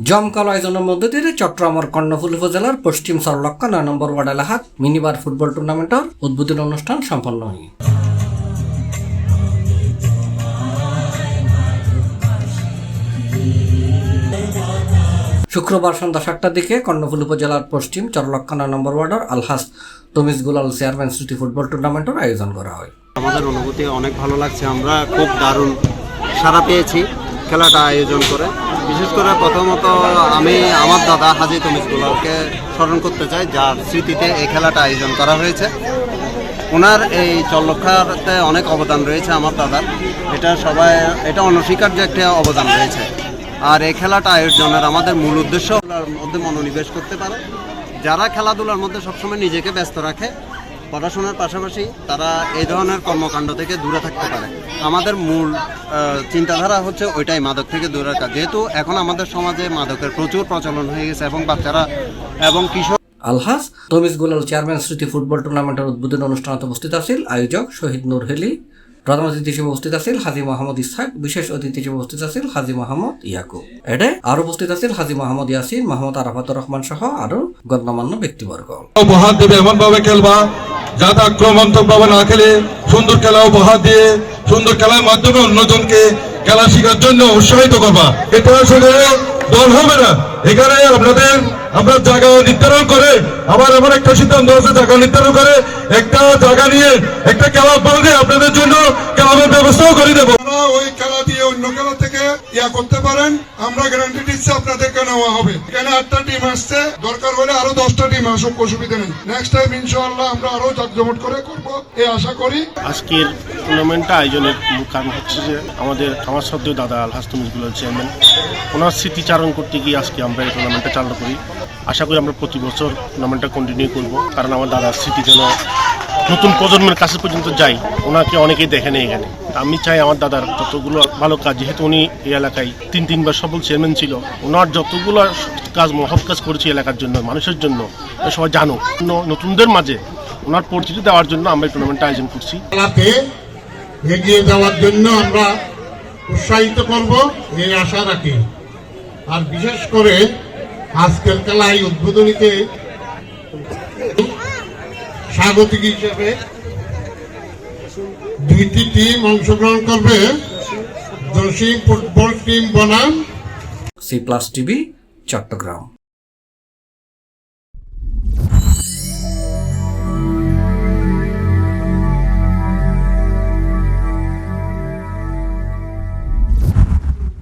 জমকালো আয়োজনের মধ্য দিয়ে চট্টগ্রামের কর্ণফুলী উপজেলার পশ্চিম সরলক্কা ৯ নম্বর ওয়ার্ড এলাকাত মিনিবার ফুটবল টুর্নামেন্টের উদ্বোধনী অনুষ্ঠান সম্পন্ন হয়। শুক্রবার সন্ধ্যা ৭টার দিকে কর্ণফুলী উপজেলার পশ্চিম চরলক্কা ৯ নম্বর ওয়ার্ডের আলহাস তমিজ গুলাল চেয়ারম্যান স্মৃতি ফুটবল টুর্নামেন্টের আয়োজন করা হয়। আমাদের অনুভূতি অনেক ভালো লাগছে, আমরা খুব দারুণ সাড়া পেয়েছি খেলাটা আয়োজন করে। বিশেষ করে প্রথমত আমি আমার দাদা হাজি তমিজ গুলালকে স্মরণ করতে চাই, যার স্মৃতিতে এই খেলাটা আয়োজন করা হয়েছে। ওনার এই চরলক্কাতে অনেক অবদান রয়েছে আমার দাদার, এটা অনস্বীকার্য একটা অবদান রয়েছে। আর এই খেলাটা আয়োজনের আমাদের মূল উদ্দেশ্য মধ্যে মনোনিবেশ করতে পারে, যারা খেলাধুলার মধ্যে সবসময় নিজেকে ব্যস্ত রাখে, পড়াশোনার পাশাপাশি তারা এই ধরনের কর্মকাণ্ড থেকে দূরে থাকতে পারে। আমাদের মূল চিন্তাধারা হচ্ছে ওইটাই, মাদক থেকে দূরে রাখা। যেহেতু এখন আমাদের সমাজে মাদকের প্রচুর প্রচলন হয়ে গেছে এবং বাচ্চারা এবং কিশোর। আলহাস তমিজ গুলাল চেয়ারম্যান স্মৃতি ফুটবল টুর্নামেন্টের উদ্বোধনী অনুষ্ঠানে উপস্থিত আছেন আয়োজক শহীদ নূর হেলি, প্রধান অতিথি হিসেবে উপস্থিত আছেন হাজি মোহাম্মদ ইসহাক, বিশেষ অতিথি হিসেবে উপস্থিত আছেন হাজি মোহাম্মদ ইয়াকুব। এতে আরো উপস্থিত আছেন হাজি মোহাম্মদ ইয়াসিন, মোহাম্মদ আরাফাতুর রহমান সহ আরো গণ্যমান্য ব্যক্তিবর্গ। উপহার দেবে এমন ভাবে খেলবা যাতে আক্রমণাত্মক ভাবে না খেলে সুন্দর খেলা উপহার দিয়ে সুন্দর খেলার মাধ্যমে অন্যজনকে খেলা শেখার জন্য উৎসাহিত করবা। এটা আসলে দল হবে না, এখানে আমরা জায়গা নির্ধারণ করে আবার এমন একটা সিদ্ধান্ত আছে, জায়গা নির্ধারণ করে একটা জায়গা নিয়ে একটা ক্লাব বানিয়ে আপনাদের জন্য ক্লাবের ব্যবস্থাও করে দেবো। ওই খেলা দিয়ে অন্য খেলা থেকে করতে পারেন, আমরা গ্যারান্টি দিচ্ছি আপনাদেরকে নেওয়া হবে। এখানে 8টা টিম আসছে, দরকার হলে আরো 10টা টিম আসুক, অসুবিধা নেই। নেক্সট টাইম ইনশাআল্লাহ আমরা আরো জাঁকজমট করে করবো এই আশা করি। আজকের টুর্নামেন্টটা আয়োজনের মূল কারণ হচ্ছে যে আমাদের আমার সদ্য দাদা আলহাস তমিজ গুলাল চেয়ারম্যান, ওনার স্মৃতিচারণ করতে গিয়ে আজকে আমরা এই টুর্নামেন্টটা চালু করি। আশা করি আমরা প্রতি বছর টুর্নামেন্টটা কন্টিনিউ করব, কারণ আমার দাদার স্মৃতি যেন নতুন প্রজন্মের কাছে পর্যন্ত যাই। ওনাকে অনেকেই দেখেনি এখানে, আমি চাই আমার দাদার যতগুলো ভালো কাজ, যেহেতু উনি এই এলাকায় তিনবার সফল চেয়ারম্যান ছিল, ওনার যতগুলো কাজ মহৎ কাজ করেছে এলাকার জন্য, মানুষের জন্য, সবাই জানুক। নতুনদের মাঝে ওনার পরিচিতি দেওয়ার জন্য আমরা এই টুর্নামেন্টটা আয়োজন করছি। খেলাতে এগিয়ে যাওয়ার জন্য আমরা উৎসাহিত করব এই আশা রাখি। আর বিশেষ করে আজকের খেলায় উদ্বোধনীতে স্বাগতিক হিসেবে 2টি টিম অংশগ্রহণ করবে, জসিম ফুটবল টিম বনাম সি প্লাস টিভি, চট্টগ্রাম।